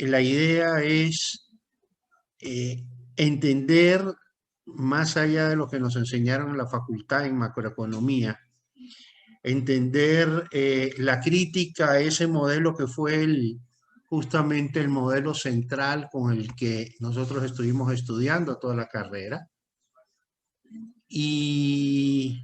la idea es entender, más allá de lo que nos enseñaron en la facultad en macroeconomía, entender la crítica a ese modelo que fue justamente el modelo central con el que nosotros estuvimos estudiando toda la carrera. ¿Y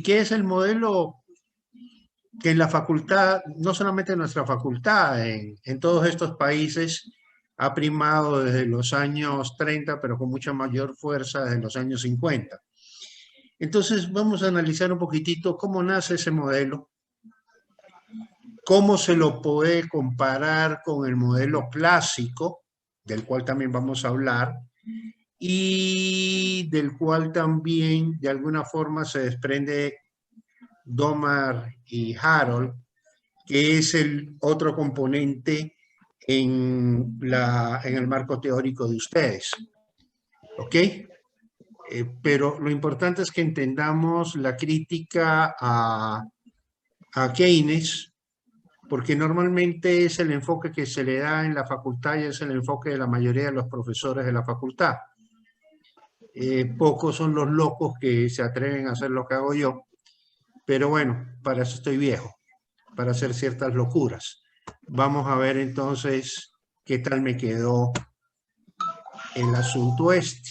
qué es el modelo que en la facultad, no solamente en nuestra facultad, en todos estos países, ha primado desde los años 30, pero con mucha mayor fuerza desde los años 50? Entonces vamos a analizar un poquitito cómo nace ese modelo, cómo se lo puede comparar con el modelo clásico, del cual también vamos a hablar, y del cual también de alguna forma se desprende Domar y Harold, que es el otro componente en el marco teórico de ustedes. ¿Ok? Pero lo importante es que entendamos la crítica a Keynes, porque normalmente es el enfoque que se le da en la facultad y es el enfoque de la mayoría de los profesores de la facultad. Pocos son los locos que se atreven a hacer lo que hago yo, pero bueno, para eso estoy viejo, para hacer ciertas locuras. Vamos a ver entonces qué tal me quedó el asunto este.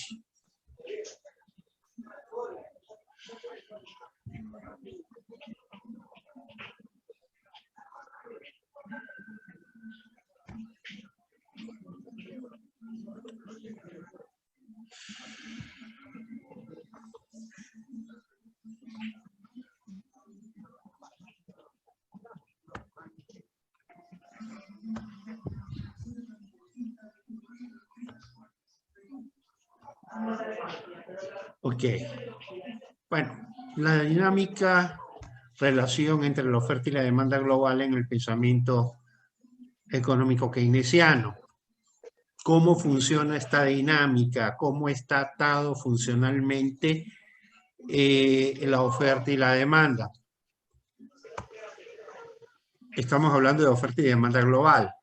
Ok. Bueno, la dinámica, relación entre la oferta y la demanda global en el pensamiento económico keynesiano. ¿Cómo funciona esta dinámica? ¿Cómo está atado funcionalmente la oferta y la demanda? Estamos hablando de oferta y demanda global.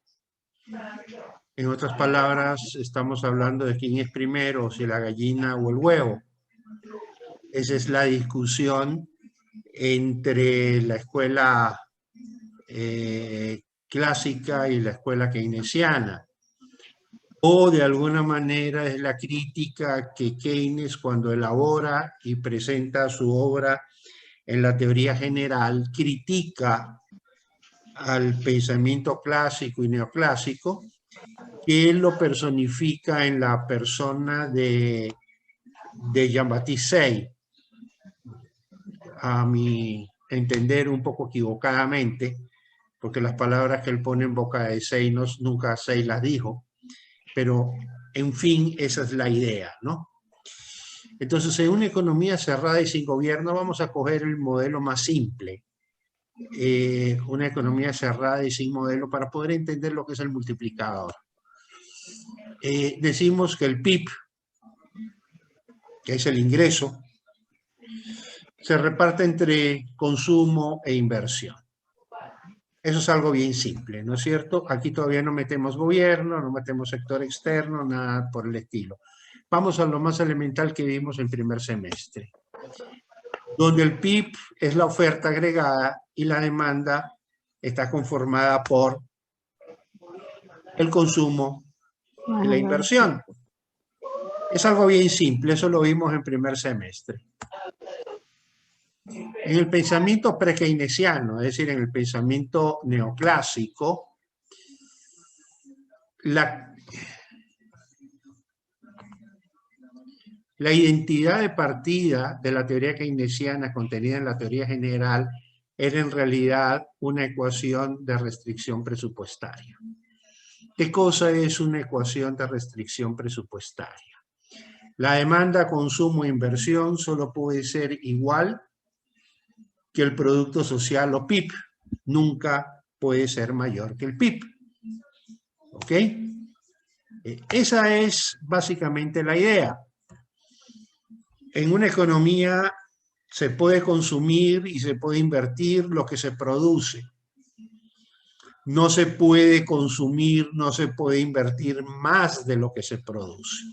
En otras palabras, estamos hablando de quién es primero, si la gallina o el huevo. Esa es la discusión entre la escuela clásica y la escuela keynesiana. O de alguna manera es la crítica que Keynes, cuando elabora y presenta su obra en la teoría general, critica al pensamiento clásico y neoclásico, que él lo personifica en la persona de Jean-Baptiste Say, a mi entender un poco equivocadamente, porque las palabras que él pone en boca de Say nunca Say las dijo, pero en fin, esa es la idea, ¿no? Entonces, en una economía cerrada y sin gobierno, vamos a coger el modelo más simple, una economía cerrada y sin modelo, para poder entender lo que es el multiplicador. Decimos que el PIB, que es el ingreso, se reparte entre consumo e inversión. Eso es algo bien simple, ¿no es cierto? Aquí todavía no metemos gobierno, no metemos sector externo, nada por el estilo. Vamos a lo más elemental que vimos en primer semestre, donde el PIB es la oferta agregada y la demanda está conformada por el consumo y la inversión. Es algo bien simple, eso lo vimos en primer semestre. En el pensamiento pre-keynesiano, es decir, en el pensamiento neoclásico, la identidad de partida de la teoría keynesiana contenida en la teoría general era en realidad una ecuación de restricción presupuestaria. ¿Qué cosa es una ecuación de restricción presupuestaria? La demanda, consumo e inversión solo puede ser igual que el Producto Social o PIB. Nunca puede ser mayor que el PIB. ¿Ok? Esa es básicamente la idea. En una economía se puede consumir y se puede invertir lo que se produce. No se puede consumir, no se puede invertir más de lo que se produce.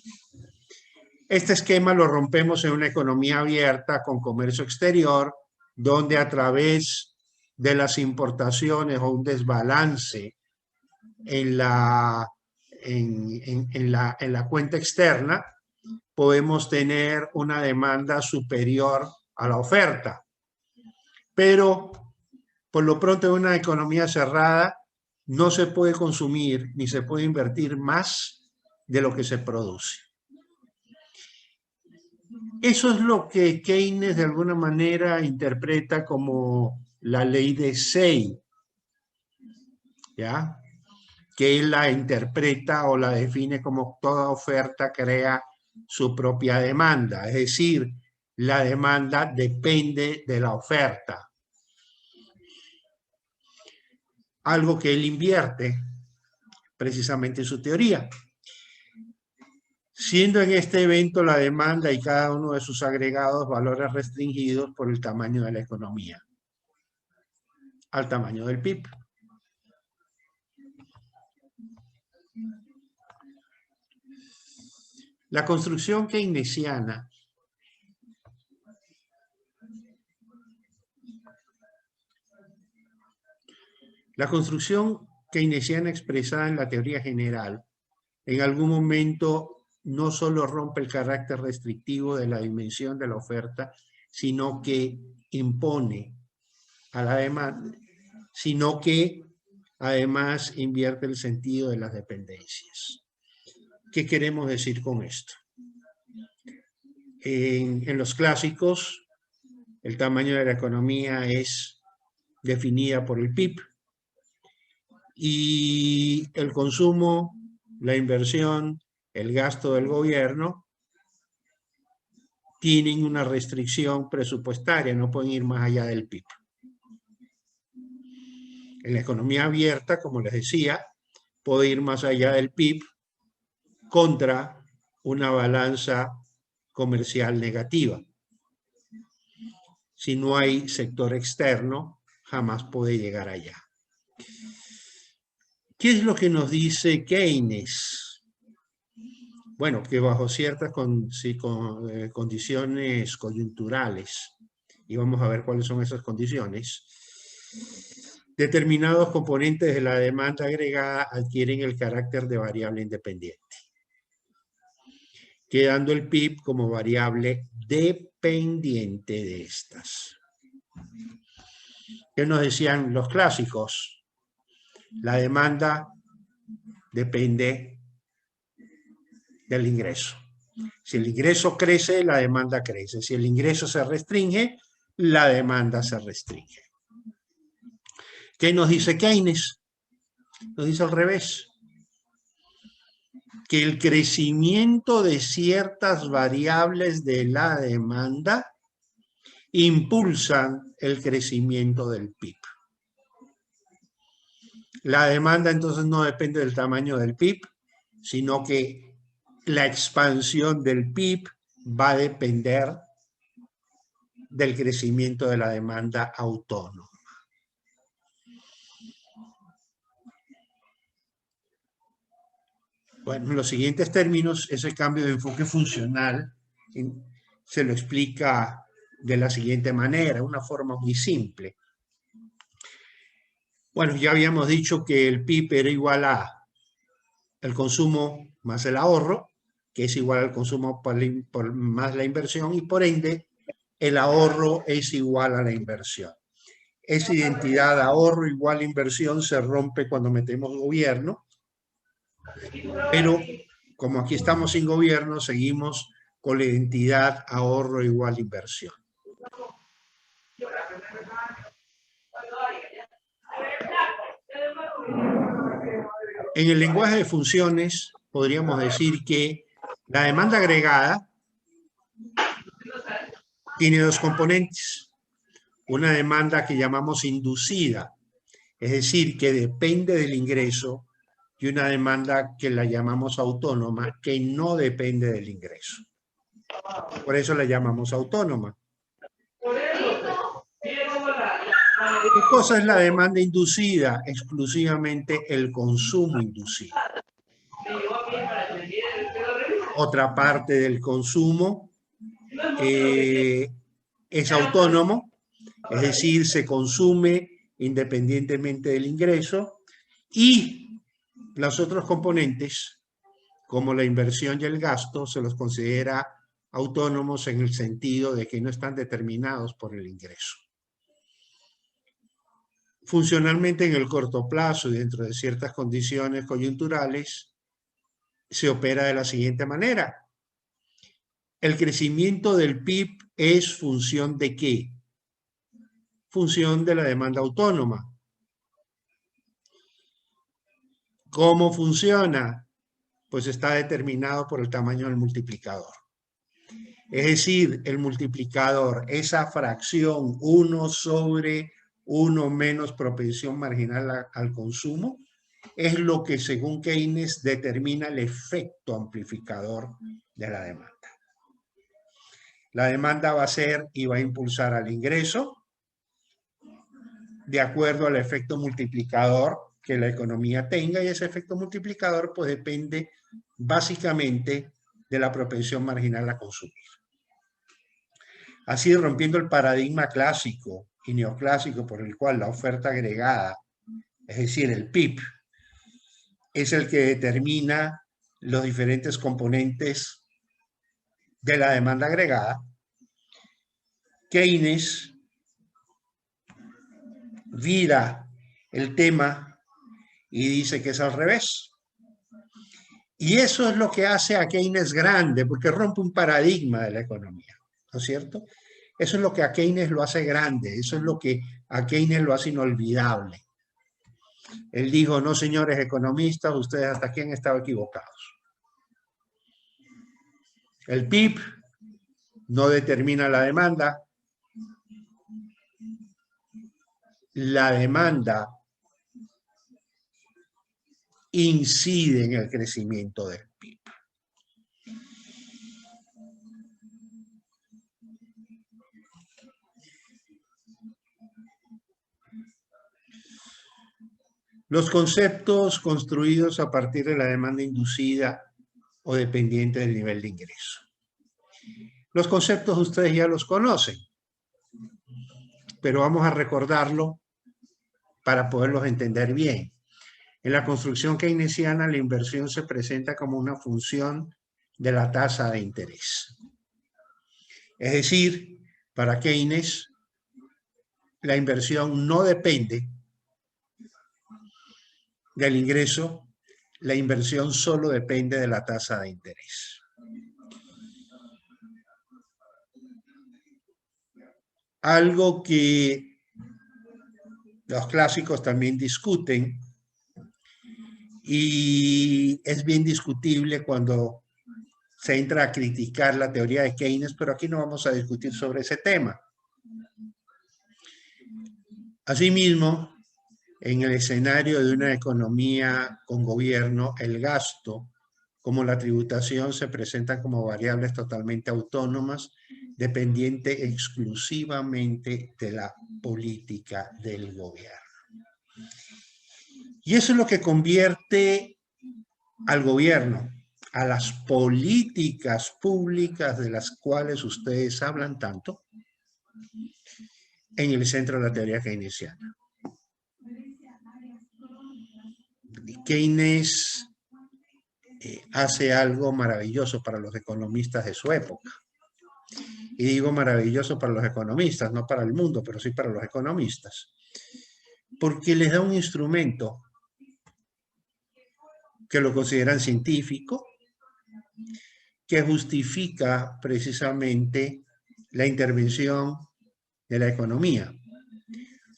Este esquema lo rompemos en una economía abierta con comercio exterior, donde a través de las importaciones o un desbalance en la cuenta externa, podemos tener una demanda superior a la oferta. Pero, por lo pronto, en una economía cerrada, no se puede consumir ni se puede invertir más de lo que se produce. Eso es lo que Keynes de alguna manera interpreta como la ley de Say, ¿ya? Que él la interpreta o la define como toda oferta crea su propia demanda, es decir, la demanda depende de la oferta. Algo que él invierte precisamente en su teoría. Siendo en este evento la demanda y cada uno de sus agregados valores restringidos por el tamaño de la economía, al tamaño del PIB. La construcción keynesiana expresada en la teoría general en algún momento no solo rompe el carácter restrictivo de la dimensión de la oferta, sino que impone a la demanda, sino que además invierte el sentido de las dependencias. ¿Qué queremos decir con esto? En los clásicos, el tamaño de la economía es definida por el PIB y el consumo, la inversión, el gasto del gobierno tienen una restricción presupuestaria, no pueden ir más allá del PIB. En la economía abierta, como les decía, puede ir más allá del PIB contra una balanza comercial negativa. Si no hay sector externo, jamás puede llegar allá. ¿Qué es lo que nos dice Keynes? Bueno, que bajo ciertas condiciones coyunturales, y vamos a ver cuáles son esas condiciones, determinados componentes de la demanda agregada adquieren el carácter de variable independiente, quedando el PIB como variable dependiente de estas. ¿Qué nos decían los clásicos? La demanda depende del ingreso. Si el ingreso crece, la demanda crece. Si el ingreso se restringe, la demanda se restringe. ¿Qué nos dice Keynes? Nos dice al revés. Que el crecimiento de ciertas variables de la demanda impulsan el crecimiento del PIB. La demanda entonces no depende del tamaño del PIB, sino que la expansión del PIB va a depender del crecimiento de la demanda autónoma. Bueno, en los siguientes términos, ese cambio de enfoque funcional se lo explica de la siguiente manera, una forma muy simple. Bueno, ya habíamos dicho que el PIB era igual a el consumo más el ahorro, que es igual al consumo por más la inversión, y por ende el ahorro es igual a la inversión. Esa identidad ahorro igual a inversión se rompe cuando metemos gobierno, pero como aquí estamos sin gobierno, seguimos con la identidad ahorro igual a inversión. En el lenguaje de funciones podríamos decir que la demanda agregada tiene dos componentes. Una demanda que llamamos inducida, es decir, que depende del ingreso, y una demanda que la llamamos autónoma, que no depende del ingreso. Por eso la llamamos autónoma. ¿Qué cosa es la demanda inducida? Exclusivamente el consumo inducido. Otra parte del consumo es autónomo, es decir, se consume independientemente del ingreso, y los otros componentes, como la inversión y el gasto, se los considera autónomos en el sentido de que no están determinados por el ingreso. Funcionalmente, en el corto plazo y dentro de ciertas condiciones coyunturales, se opera de la siguiente manera. El crecimiento del PIB es función ¿de qué? Función de la demanda autónoma. ¿Cómo funciona? Pues está determinado por el tamaño del multiplicador. Es decir, el multiplicador, esa fracción 1 sobre 1 menos propensión marginal al consumo, es lo que según Keynes determina el efecto amplificador de la demanda. La demanda va a ser y va a impulsar al ingreso de acuerdo al efecto multiplicador que la economía tenga, y ese efecto multiplicador pues depende básicamente de la propensión marginal a consumir. Así, rompiendo el paradigma clásico y neoclásico por el cual la oferta agregada, es decir, el PIB, es el que determina los diferentes componentes de la demanda agregada, Keynes vira el tema y dice que es al revés. Y eso es lo que hace a Keynes grande, porque rompe un paradigma de la economía, ¿no es cierto? Eso es lo que a Keynes lo hace grande, eso es lo que a Keynes lo hace inolvidable. Él dijo: no, señores economistas, ustedes hasta aquí han estado equivocados. El PIB no determina la demanda. La demanda incide en el crecimiento del PIB. Los conceptos construidos a partir de la demanda inducida o dependiente del nivel de ingreso. Los conceptos ustedes ya los conocen, pero vamos a recordarlo para poderlos entender bien. En la construcción keynesiana, la inversión se presenta como una función de la tasa de interés. Es decir, para Keynes, la inversión no depende del ingreso, la inversión solo depende de la tasa de interés. Algo que los clásicos también discuten, y es bien discutible cuando se entra a criticar la teoría de Keynes, pero aquí no vamos a discutir sobre ese tema. Asimismo, en el escenario de una economía con gobierno, el gasto como la tributación se presentan como variables totalmente autónomas, dependientes exclusivamente de la política del gobierno. Y eso es lo que convierte al gobierno, a las políticas públicas de las cuales ustedes hablan tanto, en el centro de la teoría keynesiana. Keynes hace algo maravilloso para los economistas de su época. Y digo maravilloso para los economistas, no para el mundo, pero sí para los economistas. Porque les da un instrumento que lo consideran científico, que justifica precisamente la intervención de la economía.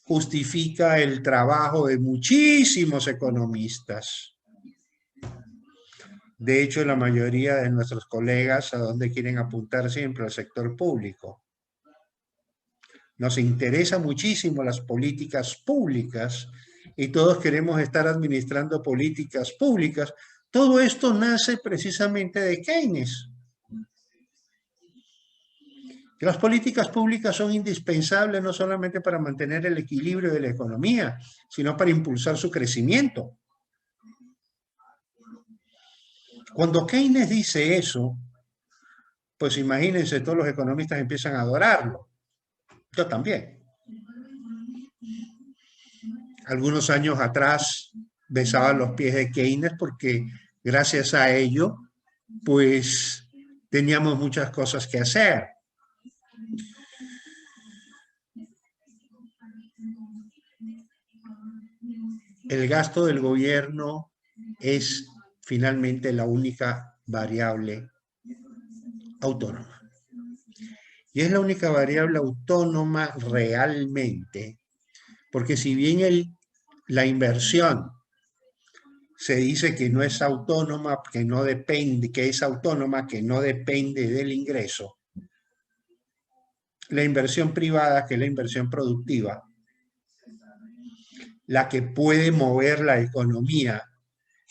Justifica el trabajo de muchísimos economistas. De hecho, la mayoría de nuestros colegas, ¿a dónde quieren apuntar siempre? Al sector público. Nos interesa muchísimo las políticas públicas y todos queremos estar administrando políticas públicas. Todo esto nace precisamente de Keynes. Las políticas públicas son indispensables no solamente para mantener el equilibrio de la economía, sino para impulsar su crecimiento. Cuando Keynes dice eso, pues imagínense, todos los economistas empiezan a adorarlo. Yo también. Algunos años atrás besaba los pies de Keynes porque gracias a ello, pues teníamos muchas cosas que hacer. El gasto del gobierno es finalmente la única variable autónoma. Y es la única variable autónoma realmente, porque si bien la inversión se dice que no es autónoma, que no depende, que es autónoma, que no depende del ingreso, la inversión privada, que es la inversión productiva, la que puede mover la economía,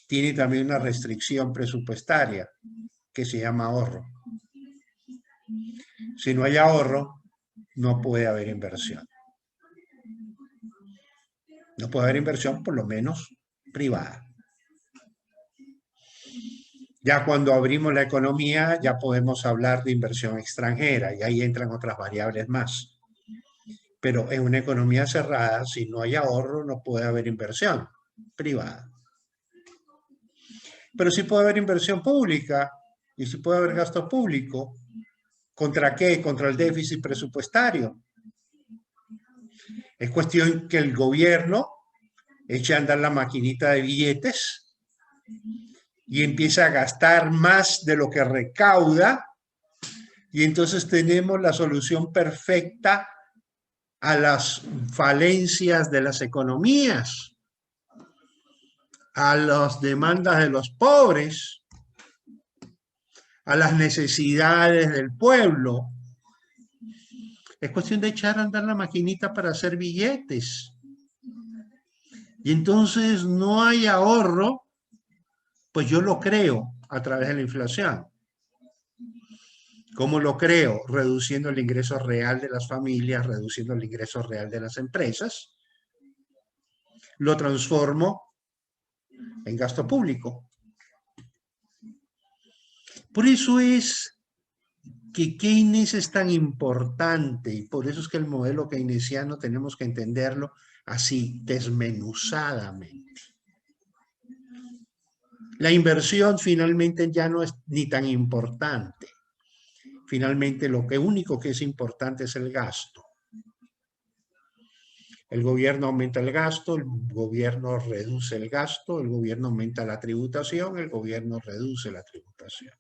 tiene también una restricción presupuestaria que se llama ahorro. Si no hay ahorro, no puede haber inversión. No puede haber inversión, por lo menos privada. Ya cuando abrimos la economía, ya podemos hablar de inversión extranjera y ahí entran otras variables más. Pero en una economía cerrada, si no hay ahorro, no puede haber inversión privada. Pero sí puede haber inversión pública y sí puede haber gasto público. ¿Contra qué? Contra el déficit presupuestario. Es cuestión que el gobierno eche a andar la maquinita de billetes y empieza a gastar más de lo que recauda, y entonces tenemos la solución perfecta a las falencias de las economías, a las demandas de los pobres, a las necesidades del pueblo. Es cuestión de echar a andar la maquinita para hacer billetes. Y entonces no hay ahorro, pues yo lo creo a través de la inflación. ¿Cómo lo creo? Reduciendo el ingreso real de las familias, reduciendo el ingreso real de las empresas. Lo transformo en gasto público. Por eso es que Keynes es tan importante y por eso es que el modelo keynesiano tenemos que entenderlo así, desmenuzadamente. La inversión finalmente ya no es ni tan importante. Finalmente lo único que es importante es el gasto. El gobierno aumenta el gasto, el gobierno reduce el gasto, el gobierno aumenta la tributación, el gobierno reduce la tributación.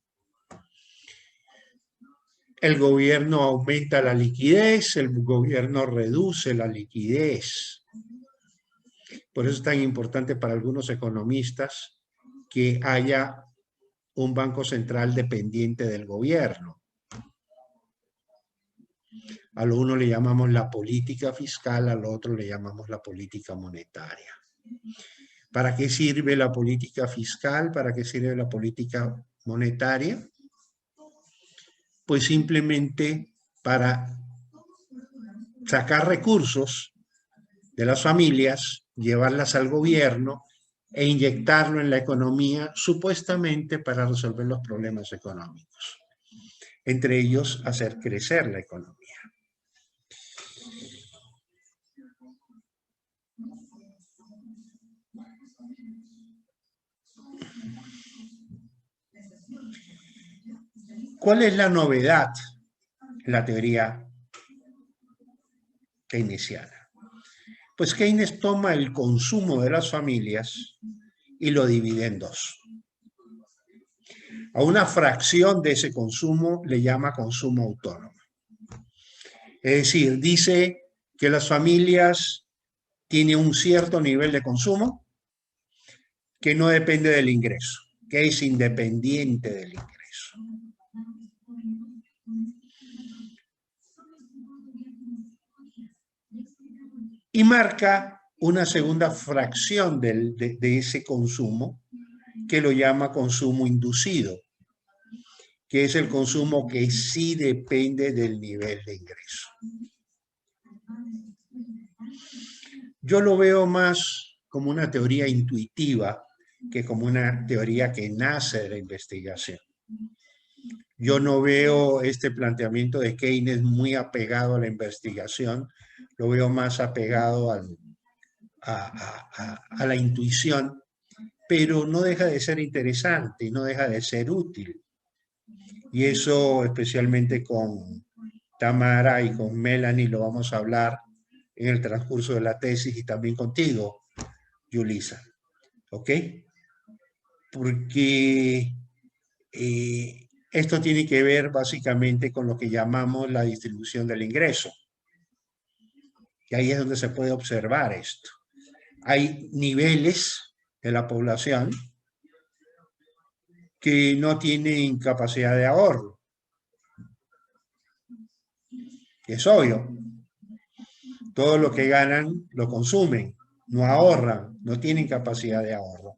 El gobierno aumenta la liquidez, el gobierno reduce la liquidez. Por eso es tan importante para algunos economistas que haya un banco central dependiente del gobierno. A lo uno le llamamos la política fiscal, al otro le llamamos la política monetaria. ¿Para qué sirve la política fiscal? ¿Para qué sirve la política monetaria? Pues simplemente para sacar recursos de las familias, llevarlas al gobierno e inyectarlo en la economía, supuestamente para resolver los problemas económicos. Entre ellos, hacer crecer la economía. ¿Cuál es la novedad en la teoría keynesiana? Pues Keynes toma el consumo de las familias y lo divide en dos. A una fracción de ese consumo le llama consumo autónomo. Es decir, dice que las familias tienen un cierto nivel de consumo que no depende del ingreso, que es independiente del ingreso. Y marca una segunda fracción de ese consumo que lo llama consumo inducido. que es el consumo que sí depende del nivel de ingreso. Yo lo veo más como una teoría intuitiva que como una teoría que nace de la investigación. Yo no veo este planteamiento de Keynes muy apegado a la investigación, lo veo más apegado a la intuición, pero no deja de ser interesante y no deja de ser útil. Y eso especialmente con Tamara y con Melanie lo vamos a hablar en el transcurso de la tesis y también contigo, Yulisa. ¿Ok? Porque esto tiene que ver básicamente con lo que llamamos la distribución del ingreso. Y ahí es donde se puede observar esto. Hay niveles de la población que no tienen capacidad de ahorro. Es obvio. Todo lo que ganan lo consumen, no ahorran, no tienen capacidad de ahorro.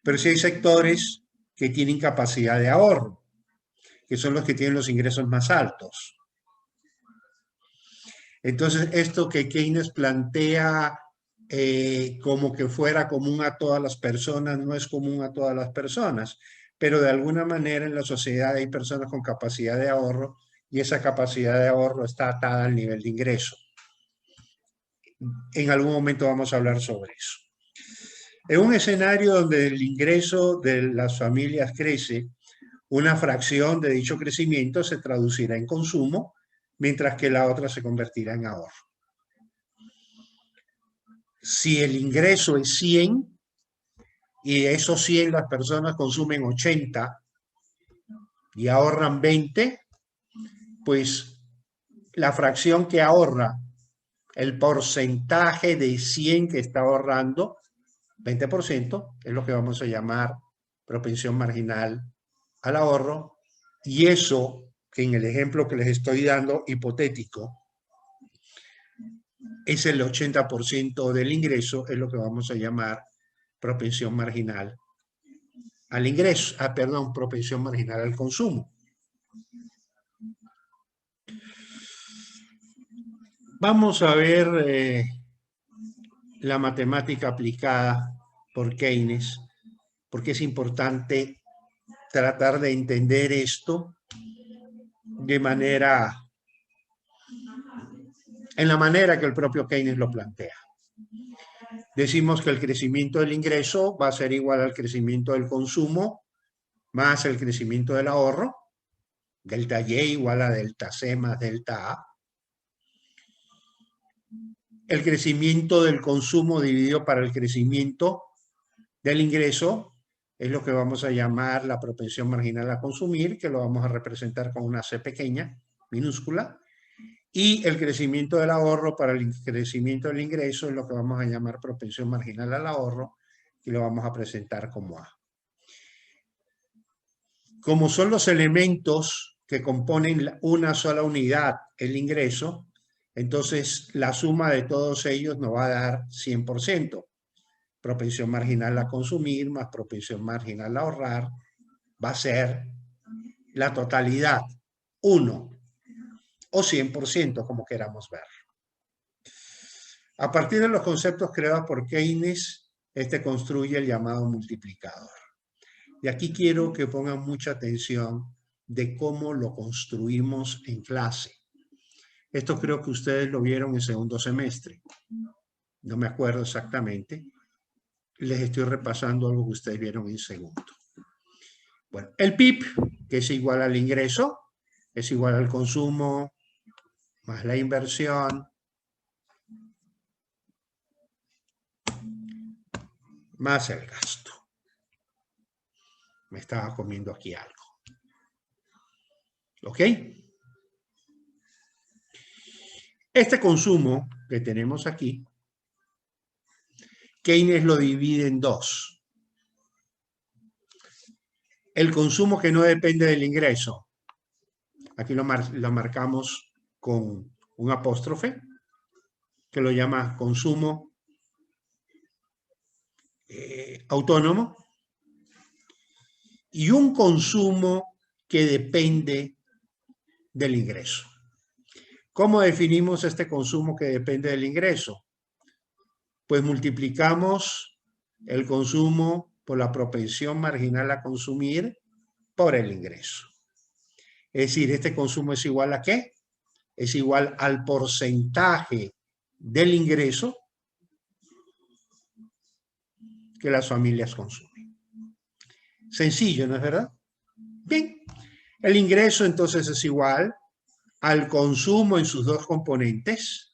Pero sí hay sectores que tienen capacidad de ahorro, que son los que tienen los ingresos más altos. Entonces, esto que Keynes plantea como que fuera común a todas las personas, no es común a todas las personas, pero de alguna manera en la sociedad hay personas con capacidad de ahorro y esa capacidad de ahorro está atada al nivel de ingreso. En algún momento vamos a hablar sobre eso. En un escenario donde el ingreso de las familias crece, una fracción de dicho crecimiento se traducirá en consumo, mientras que la otra se convertirá en ahorro. Si el ingreso es 100 y de esos 100 las personas consumen 80 y ahorran 20, pues la fracción que ahorra, el porcentaje de 100 que está ahorrando, 20%, es lo que vamos a llamar propensión marginal al ahorro, y eso que en el ejemplo que les estoy dando, hipotético, es el 80% del ingreso, es lo que vamos a llamar propensión marginal al ingreso, perdón, propensión marginal al consumo. Vamos a ver la matemática aplicada por Keynes, porque es importante tratar de entender esto de manera, en la manera que el propio Keynes lo plantea. Decimos que el crecimiento del ingreso va a ser igual al crecimiento del consumo más el crecimiento del ahorro, delta Y igual a delta C más delta A. El crecimiento del consumo dividido para el crecimiento del ingreso es lo que vamos a llamar la propensión marginal a consumir, que lo vamos a representar con una C pequeña, minúscula, y el crecimiento del ahorro para el crecimiento del ingreso es lo que vamos a llamar propensión marginal al ahorro, y lo vamos a presentar como A. Como son los elementos que componen una sola unidad, el ingreso, entonces la suma de todos ellos nos va a dar 100%. Propensión marginal a consumir más propensión marginal a ahorrar va a ser la totalidad, 1 o 100%, como queramos ver. A partir de los conceptos creados por Keynes, este construye el llamado multiplicador. Y aquí quiero que pongan mucha atención de cómo lo construimos en clase. Esto creo que ustedes lo vieron en segundo semestre. No me acuerdo exactamente. Les estoy repasando algo que ustedes vieron en segundo. Bueno, el PIB, que es igual al ingreso, es igual al consumo, más la inversión, más el gasto. Me estaba comiendo aquí algo. ¿Ok? Este consumo que tenemos aquí, Keynes lo divide en dos. El consumo que no depende del ingreso. Aquí lo marcamos con un apóstrofe, que lo llama consumo autónomo. y un consumo que depende del ingreso. ¿Cómo definimos este consumo que depende del ingreso? Pues multiplicamos el consumo por la propensión marginal a consumir por el ingreso. Es decir, este consumo es igual ¿a qué? Es igual al porcentaje del ingreso que las familias consumen. Sencillo, ¿no es verdad? Bien, el ingreso entonces es igual al consumo en sus dos componentes,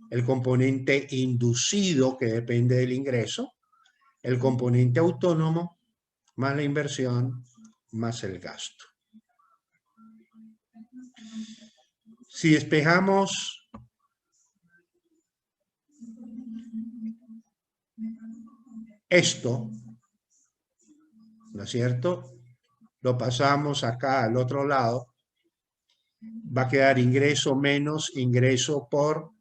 el componente inducido que depende del ingreso, el componente autónomo más la inversión más el gasto. Si despejamos esto, ¿no es cierto? Lo pasamos acá al otro lado, va a quedar ingreso menos ingreso por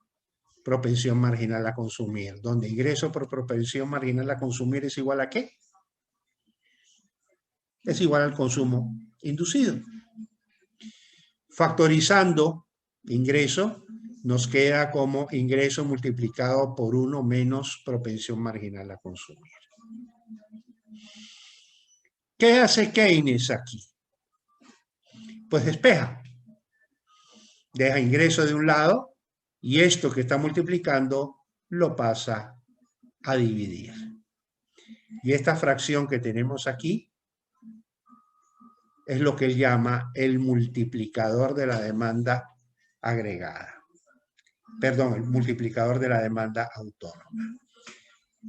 propensión marginal a consumir, donde ingreso por propensión marginal a consumir es igual ¿a qué? Es igual al consumo inducido. Factorizando ingreso, nos queda como ingreso multiplicado por 1 menos propensión marginal a consumir. ¿Qué hace Keynes aquí? Pues despeja. Deja ingreso de un lado y esto que está multiplicando lo pasa a dividir. Y esta fracción que tenemos aquí es lo que él llama el multiplicador de la demanda agregada. Perdón, el multiplicador de la demanda autónoma.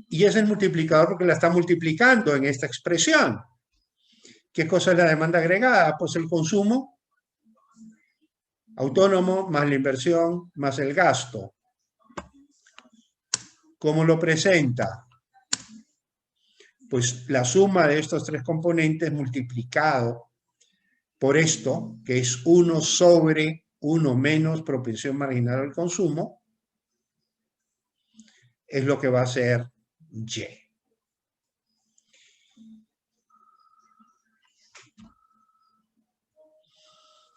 Y es el multiplicador porque la está multiplicando en esta expresión. ¿Qué cosa es la demanda agregada? Pues el consumo autónomo más la inversión más el gasto. ¿Cómo lo presenta? Pues la suma de estos tres componentes multiplicado por esto, que es 1 sobre 1 menos propensión marginal al consumo, es lo que va a ser Y.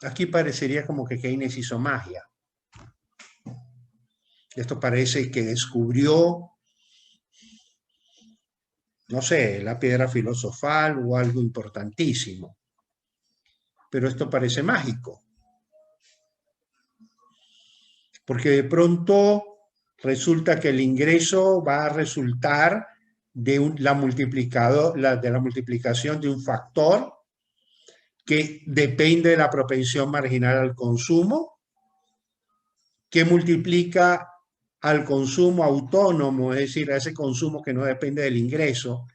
Aquí parecería como que Keynes hizo magia. Esto parece que descubrió, no sé, la piedra filosofal o algo importantísimo. Pero esto parece mágico. Porque de pronto resulta que el ingreso va a resultar de la multiplicación de un factor que depende de la propensión marginal al consumo, que multiplica al consumo autónomo, es decir, a ese consumo que no depende del ingreso.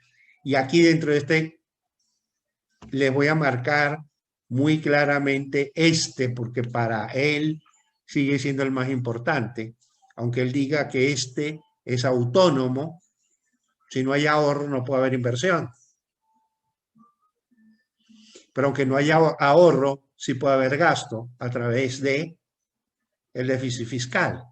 Y aquí dentro de este les voy a marcar muy claramente porque para él sigue siendo el más importante, aunque él diga que este es autónomo. Si no hay ahorro, no puede haber inversión. Pero aunque no haya ahorro, sí puede haber gasto a través de el déficit fiscal.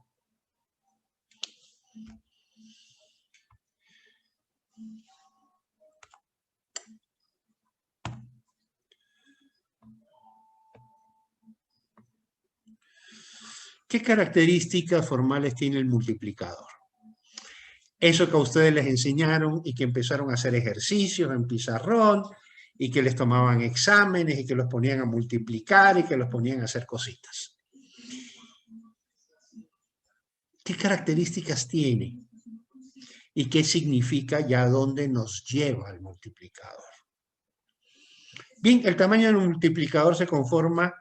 ¿Qué características formales tiene el multiplicador? Eso que a ustedes les enseñaron y que empezaron a hacer ejercicios en pizarrón y que les tomaban exámenes y que los ponían a multiplicar y que los ponían a hacer cositas. ¿Qué características tiene? ¿Y qué significa y a dónde nos lleva el multiplicador? Bien, el tamaño del multiplicador se conforma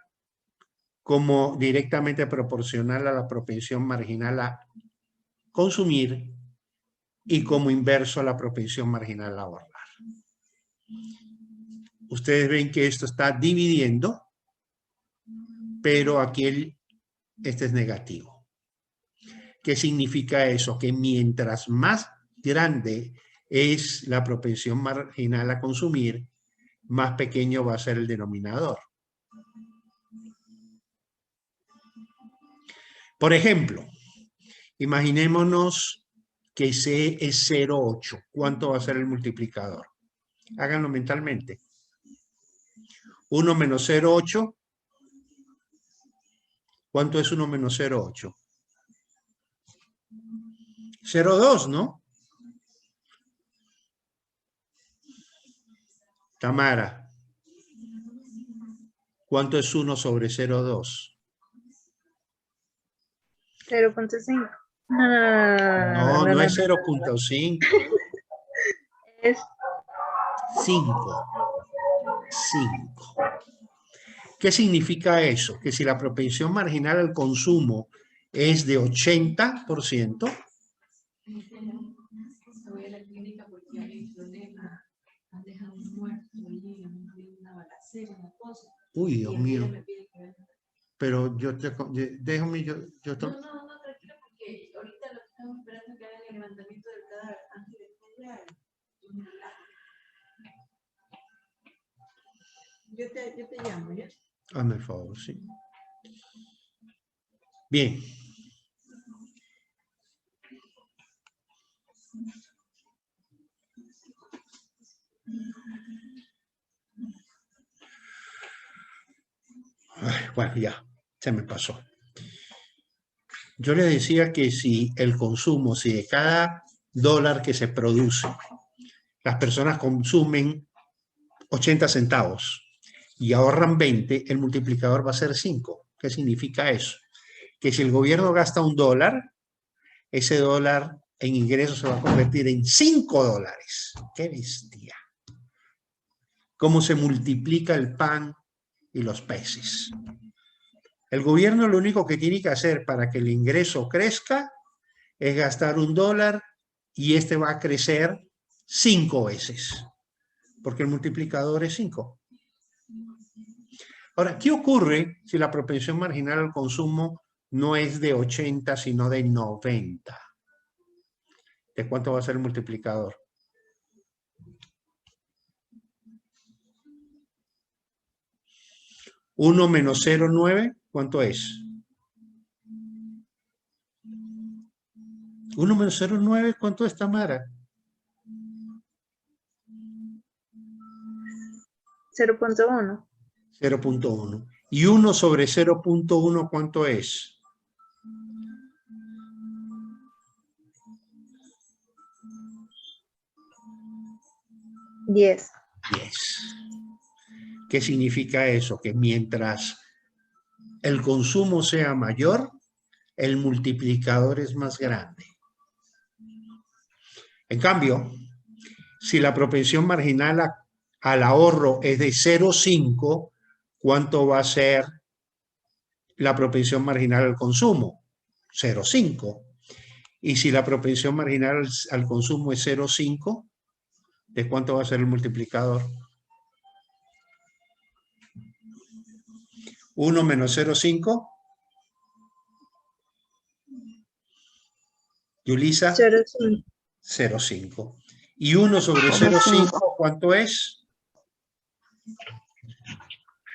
como directamente proporcional a la propensión marginal a consumir y como inverso a la propensión marginal a ahorrar. Ustedes ven que esto está dividiendo, pero aquí este es negativo. ¿Qué significa eso? Que mientras más grande es la propensión marginal a consumir, más pequeño va a ser el denominador. Por ejemplo, imaginémonos que C es 0,8. ¿Cuánto va a ser el multiplicador? Háganlo mentalmente. 1 menos 0,8. ¿Cuánto es 1 menos 0,8? 0,2, ¿no? Tamara, ¿cuánto es 1 sobre 0,2? 0.5. No, no es 0.5. Es 5. 5. ¿Qué significa eso? Que si la propensión marginal al consumo es de 80%, uy, Dios mío. Pero déjame, yo No, tranquilo, porque ahorita lo que estamos esperando es que hagan el levantamiento del cadáver antes de después yo te llamo, ¿ya? hazme el favor, sí. Bien. Ay, bueno, ya, se me pasó. Yo le decía que si el consumo, si de cada dólar que se produce, las personas consumen 80 centavos y ahorran 20, el multiplicador va a ser 5. ¿Qué significa eso? Que si el gobierno gasta $1, ese dólar en ingresos se va a convertir en $5. ¡Qué bestia! ¿Cómo se multiplica el pan y los peces? El gobierno lo único que tiene que hacer para que el ingreso crezca es gastar $1 y este va a crecer 5 veces, porque el multiplicador es 5. Ahora, ¿qué ocurre si la propensión marginal al consumo no es de 80, sino de 90? ¿De cuánto va a ser el multiplicador? ¿1 menos 0,9? ¿Cuánto es? 1 menos 0,9, ¿cuánto es, Tamara? 0.1. 0,1. ¿Y 1 sobre 0,1 cuánto es? 10. 10. ¿Qué significa eso? Que mientras el consumo sea mayor, el multiplicador es más grande. En cambio, si la propensión marginal al ahorro es de 0,5, ¿cuánto va a ser la propensión marginal al consumo? 0,5. Y si la propensión marginal al consumo es 0,5, ¿de cuánto va a ser el multiplicador? 1 menos 0,5. Yulisa, 0.5. 0,5. Y 1 sobre 0,5, ¿cuánto es?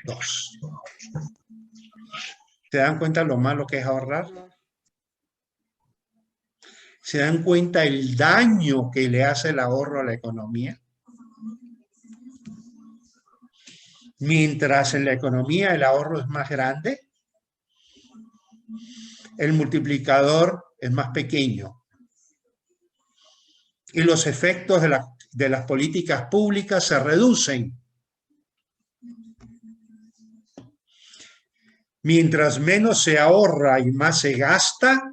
2. ¿Se dan cuenta lo malo que es ahorrar? ¿Se dan cuenta el daño que le hace el ahorro a la economía? Mientras en la economía el ahorro es más grande, el multiplicador es más pequeño. Y los efectos de las políticas públicas se reducen. Mientras menos se ahorra y más se gasta,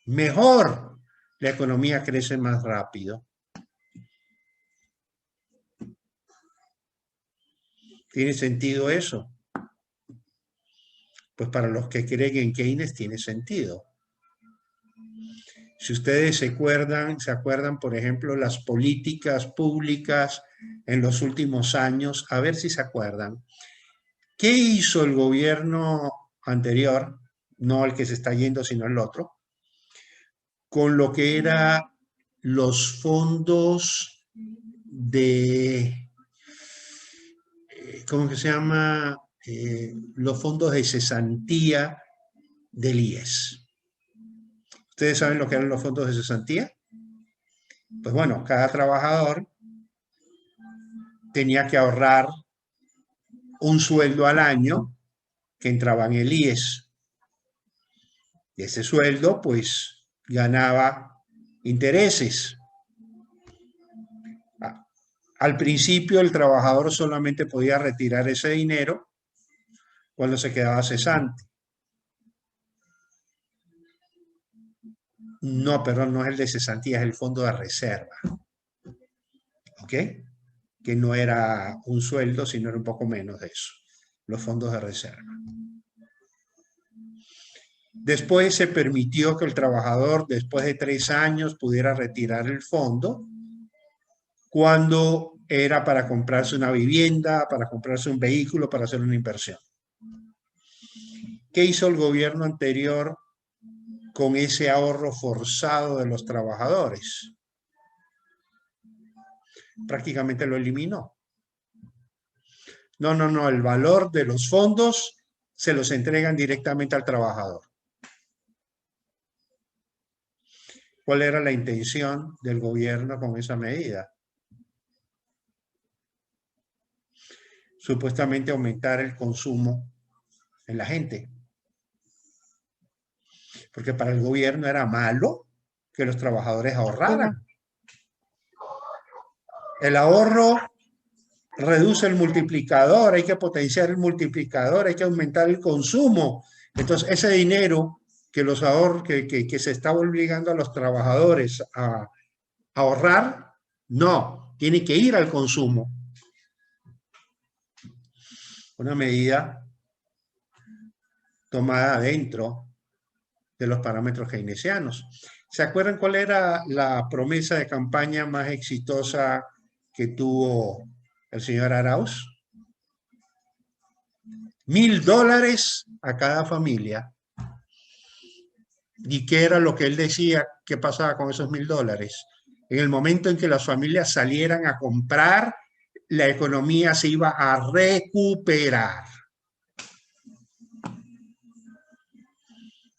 mejor. La economía crece más rápido. ¿Tiene sentido eso? Pues para los que creen en Keynes tiene sentido. Si ustedes se acuerdan, por ejemplo, las políticas públicas en los últimos años, a ver si se acuerdan. ¿Qué hizo el gobierno anterior, no el que se está yendo, sino el otro, con lo que eran los fondos de, ¿cómo que se llama? Los fondos de cesantía del IES. ¿Ustedes saben lo que eran los fondos de cesantía? Pues bueno, cada trabajador tenía que ahorrar un sueldo al año que entraba en el IES. Y ese sueldo, pues, ganaba intereses. Al principio, el trabajador solamente podía retirar ese dinero cuando se quedaba cesante. No, perdón, no es el de cesantía, es el fondo de reserva. ¿Ok? Que no era un sueldo, sino era un poco menos de eso. Los fondos de reserva. Después se permitió que el trabajador, después de 3 años, pudiera retirar el fondo cuando era para comprarse una vivienda, para comprarse un vehículo, para hacer una inversión. ¿Qué hizo el gobierno anterior con ese ahorro forzado de los trabajadores? Prácticamente lo eliminó. No, el valor de los fondos se los entregan directamente al trabajador. ¿Cuál era la intención del gobierno con esa medida? Supuestamente aumentar el consumo en la gente. Porque para el gobierno era malo que los trabajadores ahorraran. El ahorro reduce el multiplicador, hay que potenciar el multiplicador, hay que aumentar el consumo. Entonces, ese dinero que los que se está obligando a los trabajadores a ahorrar, no, tiene que ir al consumo. Una medida tomada dentro de los parámetros keynesianos. ¿Se acuerdan cuál era la promesa de campaña más exitosa que tuvo el señor Arauz? $1.000 a cada familia. ¿Y qué era lo que él decía que pasaba con esos $1.000? En el momento en que las familias salieran a comprar, la economía se iba a recuperar.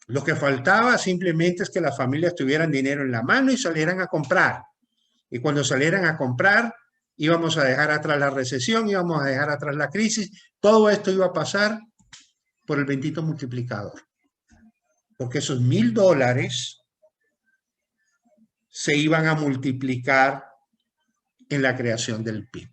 Lo que faltaba simplemente es que las familias tuvieran dinero en la mano y salieran a comprar. Y cuando salieran a comprar, íbamos a dejar atrás la recesión, íbamos a dejar atrás la crisis. Todo esto iba a pasar por el bendito multiplicador. Porque esos $1.000 se iban a multiplicar en la creación del PIB.